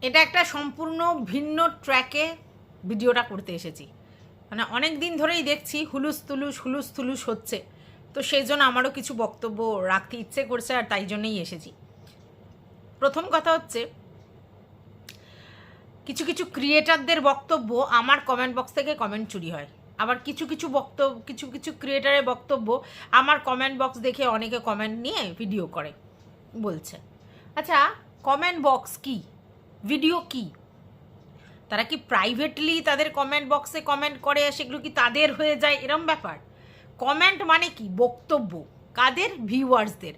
এটা একটা সম্পূর্ণ ভিন্ন ট্র্যাকে ভিডিওটা করতে এসেছি। মানে অনেক দিন ধরেই দেখছি হুলুস তুলুস হচ্ছে, তো সেই জন্য আমারও কিছু বক্তব্য রাখতে ইচ্ছে করছে, আর তাই জন্যই এসেছি। প্রথম কথা হচ্ছে, কিছু কিছু ক্রিয়েটারদের বক্তব্য আমার কমেন্ট বক্স থেকে কমেন্ট চুরি হয়, আবার কিছু কিছু ক্রিয়েটারের বক্তব্য আমার কমেন্ট বক্স দেখে অনেকে কমেন্ট নিয়ে ভিডিও করে বলছে। আচ্ছা, কমেন্ট বক্স কি, ভিডিও কি? তারা কি প্রাইভেটলি তাদের কমেন্ট বক্সে কমেন্ট করে, সেগুলো কি তাদের হয়ে যায় এরম ব্যাপার? কমেন্ট মানে কি? বক্তব্য কাদের? ভিউয়ার্সদের।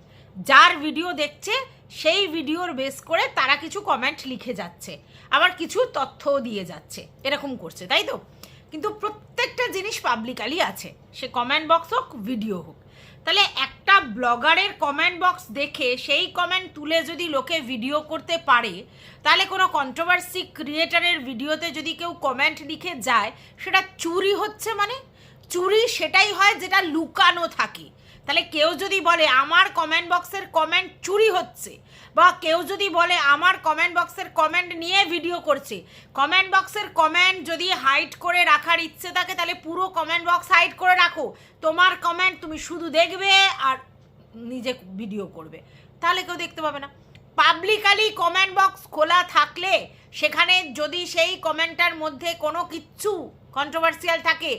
যার ভিডিও দেখছে সেই ভিডিওর বেস করে তারা কিছু কমেন্ট লিখে যাচ্ছে, আবার কিছু তথ্যও দিয়ে যাচ্ছে, এরকম করছে, তাই তো? কিন্তু প্রত্যেকটা জিনিস পাবলিকালি আছে, সে কমেন্ট বক্স হোক ভিডিও হোক। তাহলে একটা ব্লগারের কমেন্ট বক্স দেখে সেই কমেন্ট তুলে যদি লোকে ভিডিও করতে পারে, তাহলে কোনো কন্ট্রোভার্সি ক্রিয়েটারের ভিডিওতে যদি কেউ কমেন্ট লিখে যায়, সেটা চুরি হচ্ছে। মানে চুরি সেটাই হয় যেটা লুকানো থাকে। তাহলে কেউ যদি বলে আমার কমেন্ট বক্সের কমেন্ট চুরি হচ্ছে, বা কেউ যদি বলে আমার কমেন্ট বক্সের কমেন্ট নিয়ে ভিডিও করছে, কমেন্ট বক্সের কমেন্ট যদি হাইড করে রাখার ইচ্ছে থাকে, তাহলে পুরো কমেন্ট বক্স হাইড করে রাখো। তোমার কমেন্ট তুমি শুধু দেখবে আর নিজে ভিডিও করবে, তাহলে কেউ দেখতে পাবে না। পাবলিকালি কমেন্ট বক্স খোলা থাকলে সেখানে যদি সেই কমেন্টার মধ্যে কোনো কিচ্ছু কন্ট্রোভার্সিয়াল থাকে,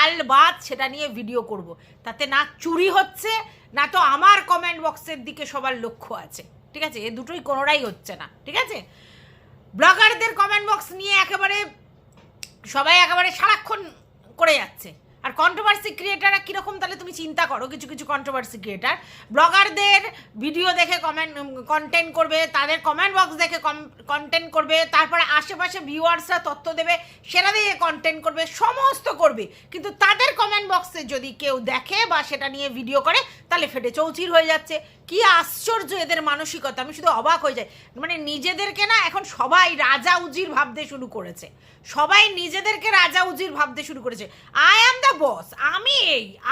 আলবাত সেটা নিয়ে ভিডিও করব। তাতে না চুরি হচ্ছে, না তো আমার কমেন্ট বক্সের দিকে সবার লক্ষ্য আছে। ঠিক আছে, এ দুটোই কোনোটাই হচ্ছে না। ঠিক আছে, ব্লগারদের কমেন্ট বক্স নিয়ে সবাই একেবারে সারাক্ষণ করে যাচ্ছে। আর কন্ট্রোভার্সি ক্রিয়েটাররা কীরকম, তাহলে তুমি চিন্তা করো। কিছু কিছু কন্ট্রোভার্সি ক্রিয়েটার ব্লগারদের ভিডিও দেখে কন্টেন্ট করবে, তাদের কমেন্ট বক্স দেখে কন্টেন্ট করবে, তারপরে আশেপাশে ভিউয়ার্সরা তথ্য দেবে, সেটা দিয়ে কন্টেন্ট করবে, সমস্ত করবে। কিন্তু তাদের কমেন্ট বক্সে যদি কেউ দেখে বা সেটা নিয়ে ভিডিও করে, তাহলে ফেটে চৌচির হয়ে যাচ্ছে। কি আশ্চর্য এদের মানসিকতা, আমি শুধু অবাক হয়ে যাই। মানে নিজেদেরকে না এখন সবাই রাজা উজির ভাবতে শুরু করেছে, সবাই নিজেদেরকে রাজা উজির ভাবতে শুরু করেছে। আই অ্যাম দ্য বস, আমি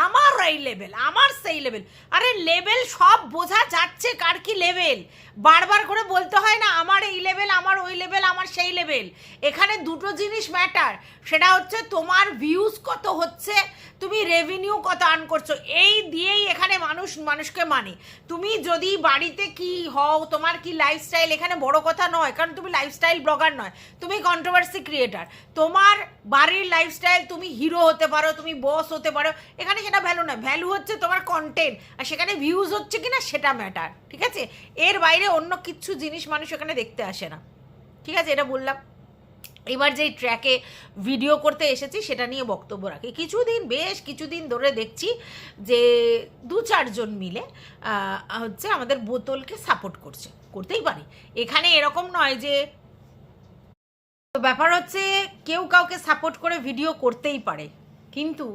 আমার এই লেভেল, আমার সেই লেভেল। আরে লেভেল সব বোঝা যাচ্ছে কার কি লেভেল, বারবার করে বলতে হয় না আমার এই লেভেল, আমার ওই লেভেল, আমার সেই লেভেল। এখানে দুটো জিনিস ম্যাটার, সেটা হচ্ছে তোমার ভিউজ কত হচ্ছে, তুমি রেভিনিউ কত আর্ন করছো, এই দিয়েই এখানে মানুষকে মানে। তুমি যদি বাড়িতে কি হও, তোমার কি লাইফস্টাইল, এখানে বড় কথা নয়, কারণ তুমি লাইফস্টাইল ব্লগার নয়, তুমি কন্ট্রোভার্সি ক্রিয়েটার। তোমার বাড়ির লাইফস্টাইল, তুমি হিরো হতে পারো, তুমি বস হতে পারো, এখানে সেটা ভ্যালু নয়। ভ্যালু হচ্ছে তোমার কন্টেন্ট, আর সেখানে ভিউজ হচ্ছে কিনা সেটা ম্যাটার। ঠিক আছে, এর বাইরে অন্য কিছু জিনিস মানুষ এখানে দেখতে আসে না। ঠিক আছে, এটা বললাম। এবার যেই ট্র্যাকে ভিডিও করতে এসেছি সেটা নিয়ে বক্তব্য রাখি। বেশ কিছুদিন ধরে দেখছি যে 2-4 জন মিলে হচ্ছে আমাদের বোতলকে সাপোর্ট করছে, করতেই পারে। এখানে এরকম নয় যে, ব্যাপার হচ্ছে কেউ কাউকে সাপোর্ট করে ভিডিও করতেই পারে, কিন্তু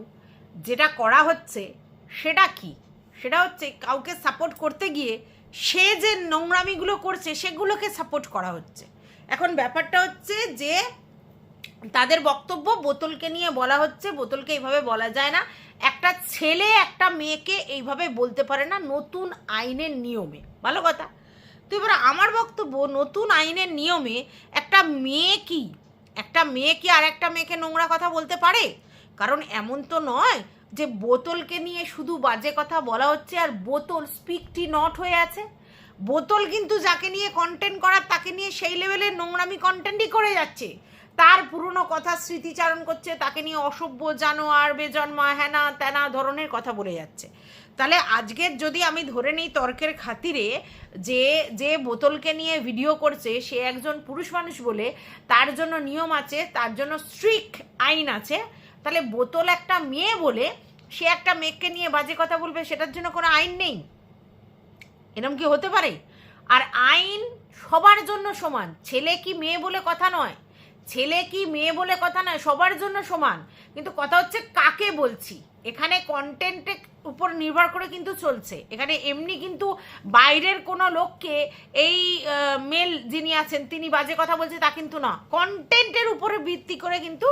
যেটা করা হচ্ছে সেটা কি? সেটা হচ্ছে কাউকে সাপোর্ট করতে গিয়ে সে যে নোংরামিগুলো করছে সেগুলোকে সাপোর্ট করা হচ্ছে। এখন ব্যাপারটা হচ্ছে যে তাদের বক্তব্য বোতলকে নিয়ে বলা হচ্ছে, বোতলকে এইভাবে বলা যায় না। একটা ছেলে একটা মেয়েকে এইভাবে বলতে পারে না নতুন আইনের নিয়মে, ভালো কথা। তো এবার আমার বক্তব্য, নতুন আইনের নিয়মে একটা মেয়ে কি আর একটা মেয়েকে নোংরা কথা বলতে পারে? কারণ এমন তো নয় যে বোতলকে নিয়ে শুধু বাজে কথা বলা হচ্ছে আর বোতল স্পিকটি নট হয়ে আছে। বোতল কিন্তু যাকে নিয়ে কন্টেন্ট করার তাকে নিয়ে সেই লেভেলের নোংরামি কন্টেন্টই করে যাচ্ছে, তার পুরনো কথা স্মৃতিচারণ করছে, তাকে নিয়ে অসভ্য, জানোয়ার, বেজন্মা, হ্যানা ত্যানা ধরনের কথা বলে যাচ্ছে। তাহলে আজকের যদি আমি ধরে নিই তর্কের খাতিরে যে বোতলকে নিয়ে ভিডিও করছে সে একজন পুরুষ মানুষ বলে তার জন্য নিয়ম আছে, তার জন্য স্ট্রিক্ট আইন আছে, তাহলে বোতল একটা মেয়ে বলে সে একটা মেয়েকে নিয়ে বাজে কথা বলবে, সেটার জন্য কোনো আইন নেই? এরকম কি হতে পারে? আর আইন সবার জন্য সমান, ছেলে কি মেয়ে বলে কথা নয়, সবার জন্য সমান। কিন্তু কথা হচ্ছে কাকে বলছি, এখানে কন্টেন্টের উপর নির্ভর করে কিন্তু চলছে। এখানে এমনি কিন্তু বাইরের কোনো লোককে এই মেল যিনি আছেন তিনি বাজে কথা বলছে তা কিন্তু না, কন্টেন্টের উপরে ভিত্তি করে কিন্তু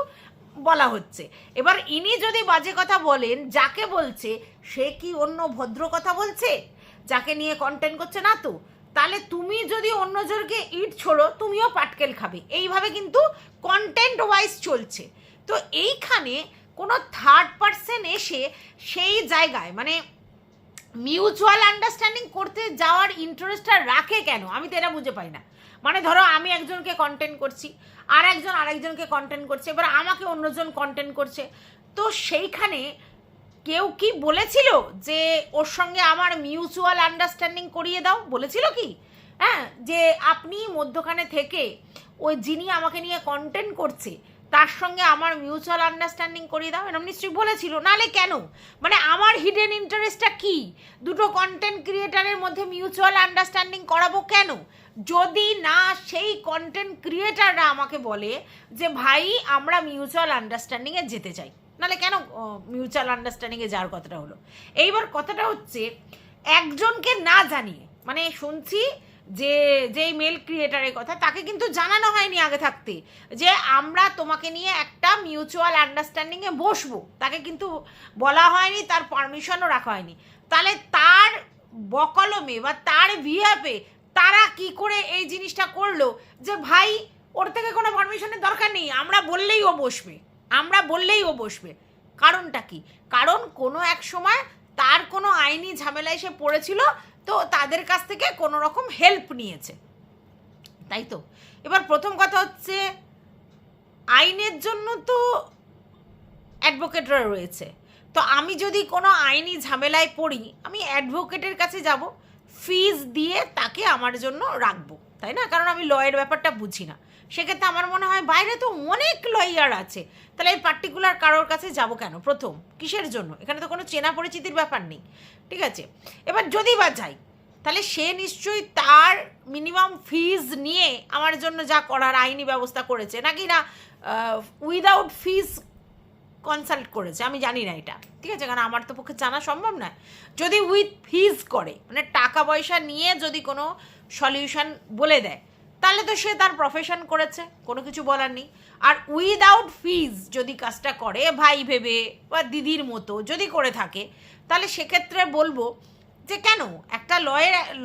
বলা হচ্ছে। এবার ইনি যদি বাজে কথা বলেন, যাকে বলছে সে কি অন্য ভদ্র কথা বলছে যাকে নিয়ে কন্টেন্ট করছে? না তো। তাহলে তুমি যদি অন্যজনকে ইট ছোড়ো তুমিও পাটকেল খাবে। এইভাবে কিন্তু কন্টেন্ট ওয়াইজ চলছে। তো এইখানে কোনো থার্ড পার্সন এসে সেই জায়গায় মানে মিউচুয়াল আন্ডারস্ট্যান্ডিং করতে যাওয়ার ইন্টারেস্টটা রাখে কেন, আমি তো এটা বুঝে পাই না। মানে ধরো আমি একজনকে কন্টেন্ট করছি, আর একজন আরেকজনকে কন্টেন্ট করছে, এবার আমাকে অন্যজন কন্টেন্ট করছে, তো সেইখানে কেউ কি বলেছিল যে ওর সঙ্গে আমার মিউচুয়াল আন্ডারস্ট্যান্ডিং করিয়ে দাও? বলেছিল কি? হ্যাঁ, যে আপনি মধ্যখানে থেকে ওই যিনি আমাকে নিয়ে কন্টেন্ট করছে তার সঙ্গে আমার মিউচুয়াল আন্ডারস্ট্যান্ডিং করিয়ে দাও, এরকম নিশ্চয়ই বলেছিল। নাহলে কেন? মানে আমার হিডেন ইন্টারেস্টটা কি দুটো কন্টেন্ট ক্রিয়েটারের মধ্যে মিউচুয়াল আন্ডারস্ট্যান্ডিং করাবো কেন? যদি না সেই কন্টেন্ট ক্রিয়েটাররা আমাকে বলে যে ভাই আমরা মিউচুয়াল আন্ডারস্ট্যান্ডিংয়ে যেতে চাই, নাহলে কেন মিউচুয়াল আন্ডারস্ট্যান্ডিংয়ে যাওয়ার কথাটা হলো? এইবার কথাটা হচ্ছে একজনকে না জানিয়ে, মানে শুনছি যে যেই মেল ক্রিয়েটারের কথা তাকে কিন্তু জানানো হয়নি আগে থাকতে যে আমরা তোমাকে নিয়ে একটা মিউচুয়াল আন্ডারস্ট্যান্ডিংয়ে বসবো, তাকে কিন্তু বলা হয়নি, তার পারমিশনও রাখা হয়নি। তাহলে তার বকলমে বা তার ভিএফে তারা কি করে এই জিনিসটা করলো যে ভাই ওর থেকে কোনো পারমিশনের দরকার নেই, আমরা বললেই ও বসবে, আমরা বললেই ও বসবে? কারণটা কি? কারণ কোনো এক সময় তার কোনো আইনি ঝামেলায় সে পড়েছিল, তো তাদের কাছ থেকে কোনো রকম হেল্প নিয়েছে, তাই তো? এবার প্রথম কথা হচ্ছে আইনের জন্য তো অ্যাডভোকেটরা রয়েছে, তো আমি যদি কোনো আইনি ঝামেলায় পড়ি আমি অ্যাডভোকেটের কাছে যাব, ফিজ দিয়ে তাকে আমার জন্য রাখবো, তাই না? কারণ আমি লয়ের ব্যাপারটা বুঝি না। সেক্ষেত্রে আমার মনে হয় বাইরে তো অনেক লয়ার আছে, তাহলে এই পার্টিকুলার কারোর কাছে যাব কেন? প্রথম কিসের জন্য? এখানে তো কোনো চেনা পরিচিতির ব্যাপার নেই, ঠিক আছে? এবার যদি বা যাই তাহলে সে নিশ্চয়ই তার মিনিমাম ফিজ নিয়ে আমার জন্য যা করার আইনি ব্যবস্থা করেছে, নাকি না উইদাউট ফিজ কনসাল্ট করেছে, আমি জানি না এটা, ঠিক আছে? কারণ আমার তো পক্ষে জানা সম্ভব নয়। যদি উইথ ফিজ করে, মানে টাকা পয়সা নিয়ে যদি কোনো সলিউশন বলে দেয়, তাহলে তো সে তার প্রফেশন করেছে, কোনো কিছু বলার নেই। আর উইদাউট ফিজ যদি কাজটা করে ভাই ভেবে বা দিদির মতো যদি করে থাকে, তাহলে সেক্ষেত্রে বলবো যে কেন, একটা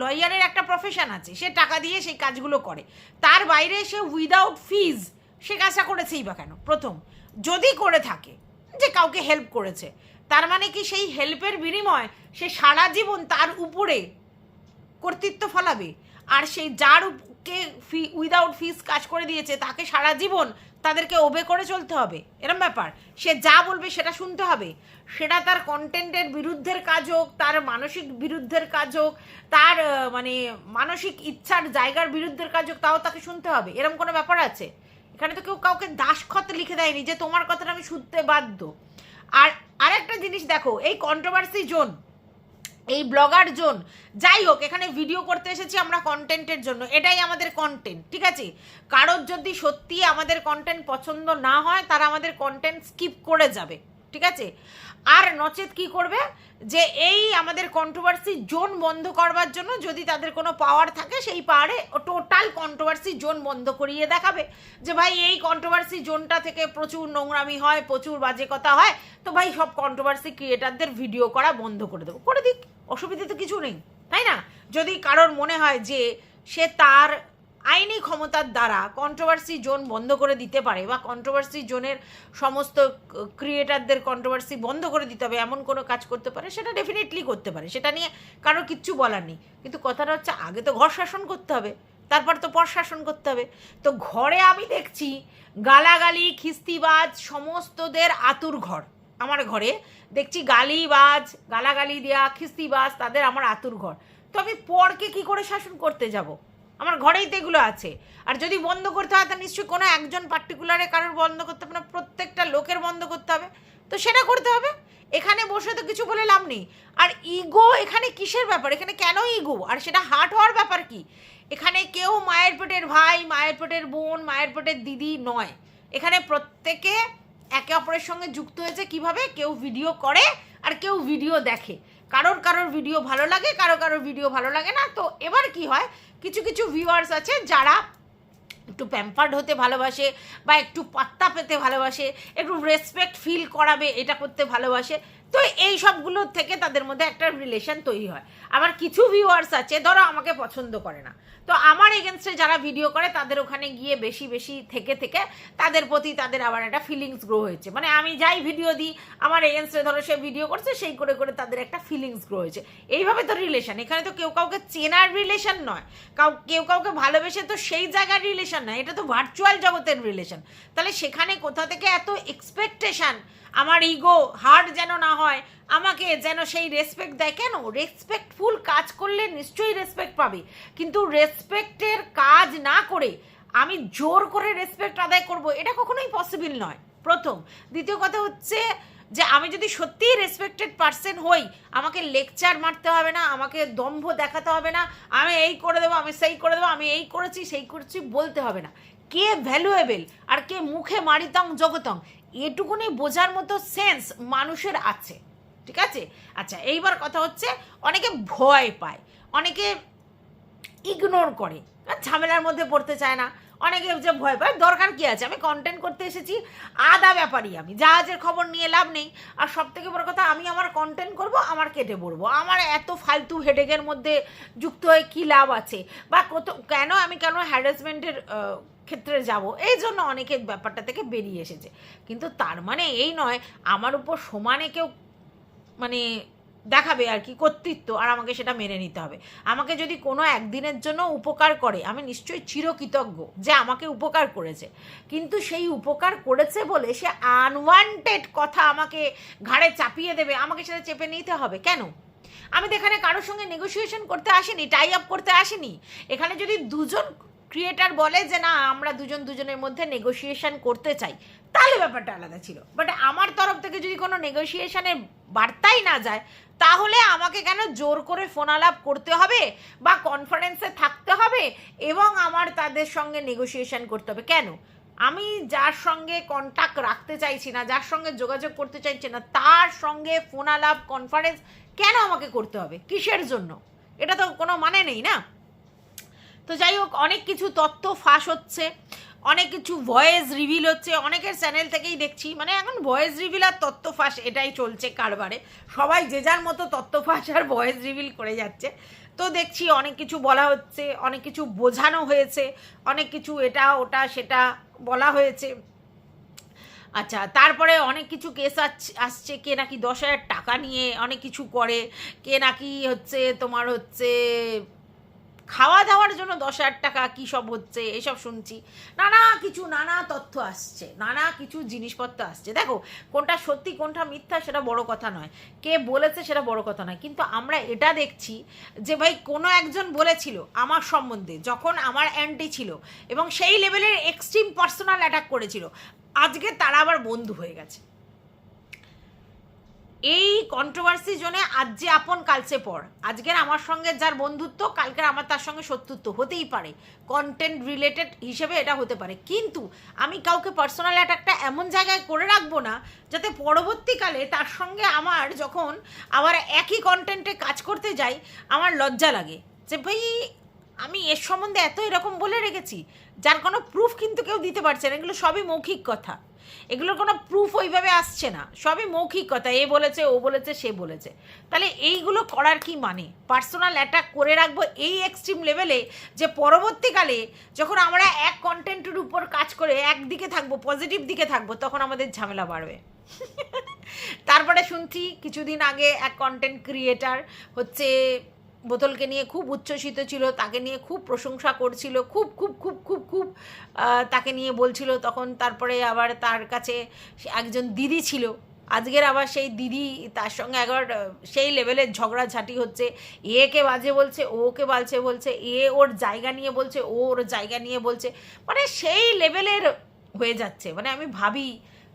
লয়ারের একটা প্রফেশন আছে, সে টাকা দিয়ে সেই কাজগুলো করে, তার বাইরে সে উইদাউট ফিজ সে কাজটা করেছেই বা কেন? প্রথম যদি করে থাকে যে কাউকে হেল্প করেছে, তার মানে কি সেই হেল্পের বিনিময় সে সারা জীবন তার উপরে কর্তৃত্ব ফলাবে? আর সেই যার কে উইদাউট ফিজ কাজ করে দিয়েছে তাকে সারা জীবন তাদেরকে ওবে করে চলতে হবে? এরম ব্যাপার? সে যা বলবে সেটা শুনতে হবে? সেটা তার কন্টেন্টের বিরুদ্ধের কাজ হোক, তার মানসিক বিরুদ্ধের কাজ হোক, তার মানে মানসিক ইচ্ছার জায়গার বিরুদ্ধের কাজ হোক, তাও তাকে শুনতে হবে? এরম কোনো ব্যাপার আছে? এখানে তো কেউ কাউকে দাসখত লিখে দেয়নি যে তোমার কথাটা আমি শুনতে বাধ্য। আর আরেকটা জিনিস দেখো, এই কন্ট্রোভার্সি জোন, এই ব্লগার জোন, যাই হোক, এখানে ভিডিও করতে এসেছি আমরা কন্টেন্টের জন্য, এটাই আমাদের কন্টেন্ট, ঠিক আছে? কারোর যদি সত্যি আমাদের কন্টেন্ট পছন্দ না হয় তারা আমাদের কন্টেন্ট স্কিপ করে যাবে, ঠিক আছে? আর নচেত কি করবে, যে এই আমাদের কন্ট্রোভার্সি জোন বন্ধ করবার জন্য যদি তাদের কোনো পাওয়ার থাকে, সেই পাওয়ারে টোটাল কন্ট্রোভার্সি জোন বন্ধ করিয়ে দেখাবে যে ভাই এই কন্ট্রোভার্সি জোনটা থেকে প্রচুর নোংরামি হয়, প্রচুর বাজে কথা হয়, তো ভাই সব কন্ট্রোভার্সি ক্রিয়েটারদের ভিডিও করা বন্ধ করে দেবো। করে দিক, অসুবিধা তো কিছু নেই, তাই না? যদি কারোর মনে হয় যে সে তার আইনি ক্ষমতার দ্বারা কন্ট্রোভার্সি জোন বন্ধ করে দিতে পারে, বা কন্ট্রোভার্সি জোনের সমস্ত ক্রিয়েটারদের কন্ট্রোভার্সি বন্ধ করে দিতে হবে, এমন কোনো কাজ করতে পারে, সেটা ডেফিনেটলি করতে পারে, সেটা নিয়ে কারোর কিচ্ছু বলার নেই। কিন্তু কথাটা হচ্ছে আগে তো ঘর শাসন করতে হবে, তারপর তো পর শাসন করতে হবে। তো ঘরে আমি দেখছি গালাগালি খিস্তিবাজ সমস্তদের আতুর ঘর। আমার ঘরে দেখছি গালিবাজ, গালাগালি দেওয়া, খিস্তিবাজ, তাদের আমার আতুর ঘর। তো আমি পরকে কি করে শাসন করতে যাব? আমার ঘরেই তো এগুলো আছে। আর যদি বন্ধ করতে হয় তা নিশ্চয়ই কোনো একজন পার্টিকুলারে কারোর বন্ধ করতে হবে না, প্রত্যেকটা লোকের বন্ধ করতে হবে, তো সেটা করতে হবে। এখানে বসে তো কিছু বলে লাভ নেই। আর ইগো এখানে কিসের ব্যাপার? এখানে কেন ইগো? আর সেটা হার্ট হওয়ার ব্যাপার কি? এখানে কেউ মায়ের পেটের ভাই, মায়ের পেটের বোন, মায়ের পেটের দিদি নয়। এখানে প্রত্যেকে একে অপরের সঙ্গে যুক্ত হয়েছে কিভাবে? কেউ ভিডিও করে আর কেউ ভিডিও দেখে। কারোর ভিডিও ভালো লাগে, কারোর ভিডিও ভালো লাগে না। তো এবার কি হয়, কিছু কিছু ভিউয়ার্স আছে যারা একটু প্যাম্পার্ড হতে ভালোবাসে, বা একটু পাত্তা পেতে ভালোবাসে, একটু রেসপেক্ট ফিল করাবে এটা করতে ভালোবাসে, তো তো এই সবগুলোর থেকে তাদের মধ্যে একটা রিলেশন তৈরি হয়। আবার কিছু ভিউয়ার্স আছে ধরো আমাকে পছন্দ করে না, তো আমার এগেনস্টে যারা ভিডিও করে তাদের ওখানে গিয়ে বেশি বেশি থেকে তাদের প্রতি তাদের আবার একটা ফিলিংস গ্রো হয়েছে। মানে আমি যাই ভিডিও দিই আমার এগেনস্টে ধরো সে ভিডিও করছে, সেই করে করে তাদের একটা ফিলিংস গ্রো হয়েছে। এইভাবে তো রিলেশন, এখানে তো কেউ কাউকে চেনার রিলেশন নয়, কেউ কাউকে ভালোবেসে তো সেই জায়গার রিলেশন নয়, এটা তো ভার্চুয়াল জগতের রিলেশন। তাহলে সেখানে কোথা থেকে এত এক্সপেকটেশন, আমার ইগো হার্ট যেন না হয়, আমাকে যেন সেই রেসপেক্ট দেয়। কেন? রেসপেক্টফুল কাজ করলে নিশ্চয়ই রেসপেক্ট পাবে, কিন্তু রেসপেক্টের কাজ না করে আমি জোর করে রেসপেক্ট আদায় করব, এটা কখনোই পসিবল নয়, প্রথম। দ্বিতীয় কথা হচ্ছে যে আমি যদি সত্যিই রেসপেক্টেড পার্সন হই, আমাকে লেকচার মারতে হবে না, আমাকে দম্ভ দেখাতে হবে না, আমি এই করে দেবো, আমি সেই করে দেবো, আমি এই করেছি সেই করেছি বলতে হবে না। কে ভ্যালুয়েবল আর কে মুখে মারিতং জগতং, এটুকুনি বোঝার মতো সেন্স মানুষের আছে, ঠিক আছে? আচ্ছা, এইবার কথা হচ্ছে অনেকে ভয় পায়, অনেকে ইগনোর করে, ঝামেলার মধ্যে পড়তে চায় না, অনেকে যে ভয় পায়। দরকার কি আছে? আমি কন্টেন্ট করতে এসেছি, আদা ব্যাপারই আমি, জাহাজের খবর নিয়ে লাভ নেই। আর সব থেকে বড় কথা, আমি আমার কন্টেন্ট করব, আমার কেটে পড়বো, আমার এত ফালতু হেডেকের মধ্যে যুক্ত হয়ে কী লাভ আছে? বা কেন হ্যারাসমেন্টের ক্ষেত্রে যাব, এই জন্য অনেকে ব্যাপারটা থেকে বেরিয়ে এসেছে। কিন্তু তার মানে এই নয় আমার উপর সমানে কেউ মানে দেখাবে আর কি কর্তৃত্ব, আর আমাকে সেটা মেনে নিতে হবে। আমাকে যদি কোনো একদিনের জন্য উপকার করে, আমি নিশ্চয়ই চিরকৃতজ্ঞ যে আমাকে উপকার করেছে, কিন্তু সেই উপকার করেছে বলে সে আনওয়ান্টেড কথা আমাকে ঘাড়ে চাপিয়ে দেবে, আমাকে সেটা চেপে নিতে হবে কেন? আমি তো এখানে কারোর সঙ্গে নেগোসিয়েশন করতে আসিনি, টাই আপ করতে আসিনি। এখানে যদি দুজন ক্রিয়েটার বলে যে না আমরা দুজনের মধ্যে নেগোসিয়েশন করতে চাই, তাহলে ব্যাপারটা আলাদা ছিল। বাট আমার তরফ থেকে যদি কোনো নেগোসিয়েশনের বার্তাই না যায়, তাহলে আমাকে কেন জোর করে ফোন আলাপ করতে হবে বা কনফারেন্সে থাকতে হবে এবং আমার তাদের সঙ্গে নেগোসিয়েশন করতে হবে কেন? আমি যার সঙ্গে কন্ট্যাক্ট রাখতে চাইছি না, যার সঙ্গে যোগাযোগ করতে চাইছি না, তার সঙ্গে ফোন আলাপ কনফারেন্স কেন আমাকে করতে হবে? কিসের জন্য? এটা তো কোনো মানে নেই না। তো যাই হোক, অনেক কিছু তথ্য ফাঁস হচ্ছে, অনেক কিছু ভয়েস রিভিল হচ্ছে, অনেকের চ্যানেল থেকেই দেখছি মানে এখন ভয়েস রিভিল আর তথ্য ফাঁস এটাই চলছে কারবারে, সবাই যে যার মতো তথ্য ফাঁস আর ভয়েস রিভিল করে যাচ্ছে। তো দেখছি অনেক কিছু বলা হচ্ছে, অনেক কিছু বোঝানো হয়েছে, অনেক কিছু এটা ওটা সেটা বলা হয়েছে। আচ্ছা, তারপরে অনেক কিছু কেস আসছে, কে নাকি 10,000 টাকা নিয়ে অনেক কিছু করে, কে নাকি হচ্ছে তোমার হচ্ছে খাওয়া দাওয়ার জন্য 10,000 টাকা কী সব হচ্ছে, এসব শুনছি। নানা তথ্য আসছে, নানা কিছু জিনিসপত্র আসছে। দেখো, কোনটা সত্যি কোনটা মিথ্যা সেটা বড় কথা নয়, কে বলেছে সেটা বড় কথা নয়, কিন্তু আমরা এটা দেখছি যে ভাই কোনো একজন বলেছিল আমার সম্বন্ধে যখন আমার অ্যান্টি ছিল এবং সেই লেভেলের এক্সট্রিম পার্সোনাল অ্যাটাক করেছিল, আজকে তারা আবার বন্ধু হয়ে গেছে। এই কন্ট্রোভার্সি জোনে আজ যে আপন কালচে পর, আজকের আমার সঙ্গে যার বন্ধুত্ব কালকের আমার তার সঙ্গে শত্রুত্ব হতেই পারে, কন্টেন্ট রিলেটেড হিসেবে এটা হতে পারে, কিন্তু আমি কাউকে পার্সোনাল অ্যাটাকটা এমন জায়গায় করে রাখবো না যাতে পরবর্তীকালে তার সঙ্গে আমার যখন আবার একই কন্টেন্টে কাজ করতে যাই আমার লজ্জা লাগে যে ভাই আমি এর সম্বন্ধে এত এরকম বলে রেখেছি, যার কোনো প্রুফ কিন্তু কেউ দিতে পারছে না। এগুলো সবই মৌখিক কথা, এগুলোর কোনো প্রুফ ওইভাবে আসছে না, সবই মৌখিক কথা, এ বলেছে ও বলেছে সে বলেছে। তাহলে এইগুলো করার কি মানে? পার্সোনাল অ্যাটাক করে রাখবো এই এক্সট্রিম লেভেলে যে পরবর্তীকালে যখন আমরা এক কন্টেন্টের উপর কাজ করে একদিকে থাকবো, পজিটিভ দিকে থাকবো, তখন আমাদের ঝামেলা বাড়বে। তারপরে শুনছি কিছুদিন আগে এক কন্টেন্ট ক্রিয়েটার হচ্ছে বোতলকে নিয়ে খুব উচ্ছ্বসিত ছিল, তাকে নিয়ে খুব প্রশংসা করছিল, খুব খুব খুব খুব খুব তাকে নিয়ে বলছিল। তখন তারপরে আবার তার কাছে একজন দিদি ছিল, আজকের আবার সেই দিদি তার সঙ্গে একবার সেই লেভেলের ঝগড়াঝাটি হচ্ছে, একে বাজে বলছে, ওকে বাজে বলছে, এ ওর জায়গা নিয়ে বলছে, ও ওর জায়গা নিয়ে বলছে, মানে সেই লেভেলের হয়ে যাচ্ছে। মানে আমি ভাবি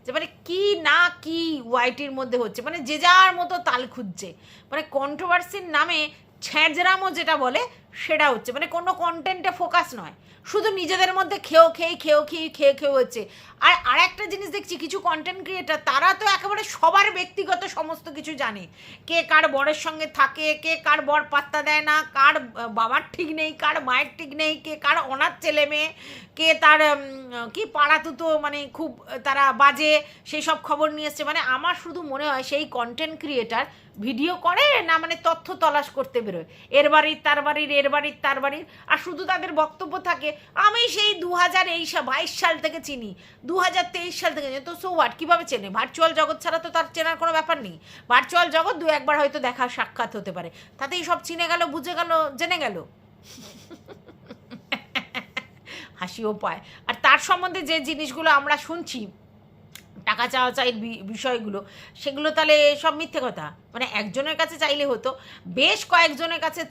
যে মানে কি না কি ওয়াইটির মধ্যে হচ্ছে, মানে যে যার মতো তাল খুঁজছে, মানে কন্ট্রোভার্সির নামে ছ্যাঁচড়ামো যেটা বলে সেটা হচ্ছে, মানে কোনো কন্টেন্টে ফোকাস নয়, শুধু নিজেদের মধ্যে খেয়ে হচ্ছে। আর আরেকটা জিনিস দেখছি, কিছু কন্টেন্ট ক্রিয়েটার তারা তো একেবারে সবার ব্যক্তিগত সমস্ত কিছু জানে, কে কার বরের সঙ্গে থাকে, কে কার বর পাত্তা দেয় না, কার বাবার ঠিক নেই, কার মায়ের ঠিক নেই, কে কার অনাথ ছেলে মেয়ে, কে তার কি পাড়াতুতো মানে খুব তারা বাজে, সেই সব খবর নিয়ে এসছে। মানে আমার শুধু মনে হয় সেই কন্টেন্ট ক্রিয়েটার ভিডিও করে না, মানে তথ্য তলাশ করতে বেরোয়, এর বাড়ির তার বাড়ির, এর বাড়ির তার বাড়ির, আর শুধু তাদের বক্তব্য থাকে আমি সেই 2022 সাল থেকে চিনি, 2023 সাল থেকে, তো সো হোয়াট, কীভাবে চেনে? ভার্চুয়াল জগৎ ছাড়া তো তার চেনার কোনো ব্যাপার নেই। ভার্চুয়াল জগৎ দু একবার হয়তো দেখা সাক্ষাৎ হতে পারে, তাতেই সব চিনে গেল, বুঝে গেল, জেনে গেল। হাসিও পায়। আর তার সম্বন্ধে যে জিনিসগুলো আমরা শুনছি, টাকা চাওয়া চাই বিষয়গুলো, সেগুলো তাহলে সব মিথ্যে কথা। মানে একজনের কাছে চাইলে হতো, বেশ কয়েকজনের কাছে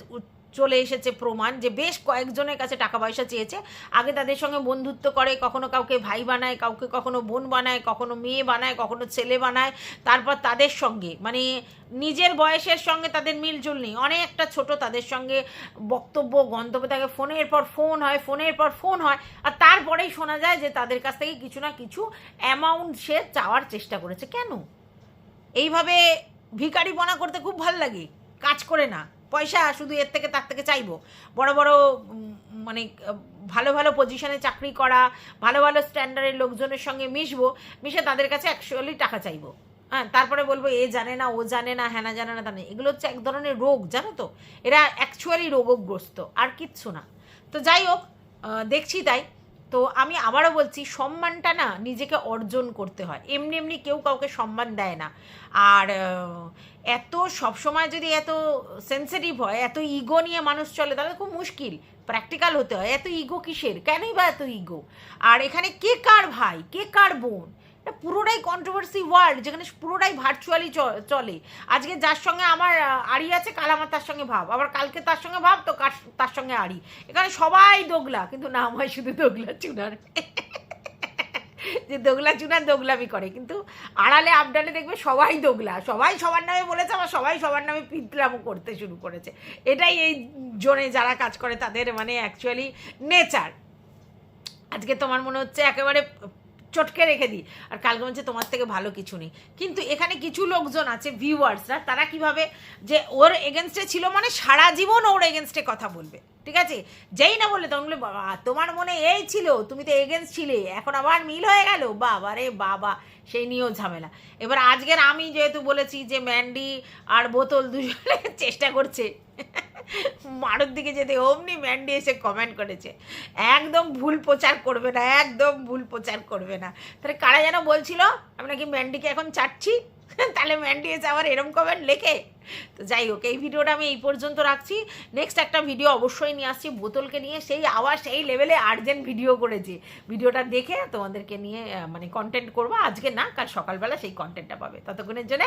চলে এসেছে প্রমাণ যে বেশ কয়েকজনের কাছে টাকা পয়সা চেয়েছে, আগে তাদের সঙ্গে বন্ধুত্ব করে, কখনো কাউকে ভাই বানায়, কাউকে কখনো বোন বানায়, কখনো মেয়ে বানায়, কখনো ছেলে বানায়, তারপর তাদের সঙ্গে মানে নিজের বয়সের সঙ্গে তাদের মিলজুল নেই, অনেকটা ছোট, তাদের সঙ্গে বক্তব্য গন্তব্য থাকে, ফোনের পর ফোন হয়, ফোনের পর ফোন হয়, আর তারপরেই শোনা যায় যে তাদের কাছ থেকে কিছু না কিছু অ্যামাউন্ট সে চাওয়ার চেষ্টা করেছে। কেন এইভাবে ভিখারিপনা করতে খুব ভাল লাগে, কাজ করে না, পয়সা শুধু এর থেকে তার থেকে চাইবো, বড় বড় মানে ভালো ভালো পজিশনে চাকরি করা, ভালো ভালো স্ট্যান্ডার্ডের লোকজনের সঙ্গে মিশবো, মিশে তাদের কাছে অ্যাকচুয়ালি টাকা চাইবো, হ্যাঁ, তারপরে বলবো এ জানে না, ও জানে না, হ্যাঁ না জানে না, তা নেই। এগুলো হচ্ছে এক ধরনের রোগ, জানো তো, এরা অ্যাকচুয়ালি রোগগ্রস্ত, আর কিচ্ছু না। তো যাই হোক, দেখছি তাই। তো আমি আবারও বলছি, সম্মানটা না নিজেকে অর্জন করতে হয়, এমনি এমনি কেউ কাউকে সম্মান দেয় না। আর এত সবসময় যদি এত সেন্সিটিভ হয়, এত ইগো নিয়ে মানুষ চলে, তাহলে খুব মুশকিল, প্র্যাকটিক্যাল হতে হয়। এত ইগো কিসের, কেনই বা এত ইগো? আর এখানে কে কার ভাই, কে কার বোন, এটা পুরোটাই কন্ট্রোভার্সি ওয়ার্ল্ড, যেখানে পুরোটাই ভার্চুয়ালি চলে। আজকে যার সঙ্গে আমার আড়ি আছে, কাল আমার তার সঙ্গে ভাব, আবার কালকে তার সঙ্গে ভাব, তো তার সঙ্গে আড়ি। এখানে সবাই দোগলা, কিন্তু নাম হয় শুধু দোগলা চুনার। যে দোগলা চুনার দোগলামি করে, কিন্তু আড়ালে আপডালে দেখবে সবাই দোগলা, সবাই সবার নামে বলেছে, আবার সবাই সবার নামে পিতলামো করতে শুরু করেছে। এটাই এই জোনে যারা কাজ করে তাদের মানে অ্যাকচুয়ালি নেচার। আজকে তোমার মনে হচ্ছে একেবারে চটকে রেখে দিই, আর কালকে হচ্ছে তোমার থেকে ভালো কিছু নেই। কিন্তু এখানে কিছু লোকজন আছে, ভিউয়ার্সরা, তারা কিভাবে যে ওর এগেনস্টে ছিল মানে সারা জীবন ওর এগেনস্টে কথা বলবে, ঠিক আছে? যেই না বললে তখন বলে বাবা তোমার মনে এই ছিল, তুমি তো এগেনস্ট ছিলে, এখন আবার মিল হয়ে গেল, বাবা রে বাবা, সেই নিয়েও ঝামেলা। এবার আজকের আমি যেহেতু বলেছি যে ম্যান্ডি আর বোতল দুজনে চেষ্টা করছে মারুর দিকে যেতে, অমনি ম্যান্ডি এসে কমেন্ট করেছে একদম ভুল প্রচার করবে না, একদম ভুল প্রচার করবে না। তাহলে কারা যেন বলছিল আমি নাকি ম্যান্ডিকে এখন চাটছি, তাহলে ম্যান্ডি এসে আবার এরম কমেন্ট লেখে। তো যাই হোক, এই ভিডিওটা আমি এই পর্যন্ত রাখছি। নেক্সট একটা ভিডিও অবশ্যই নিয়ে আসছি বোতলকে নিয়ে, সেই আবার সেই লেভেলে আর্জেন্ট ভিডিও করেছে, ভিডিওটা দেখে তোমাদেরকে নিয়ে মানে কন্টেন্ট করবো, আজকে না কাল সকালবেলা সেই কন্টেন্টটা পাবে। ততক্ষণের জন্য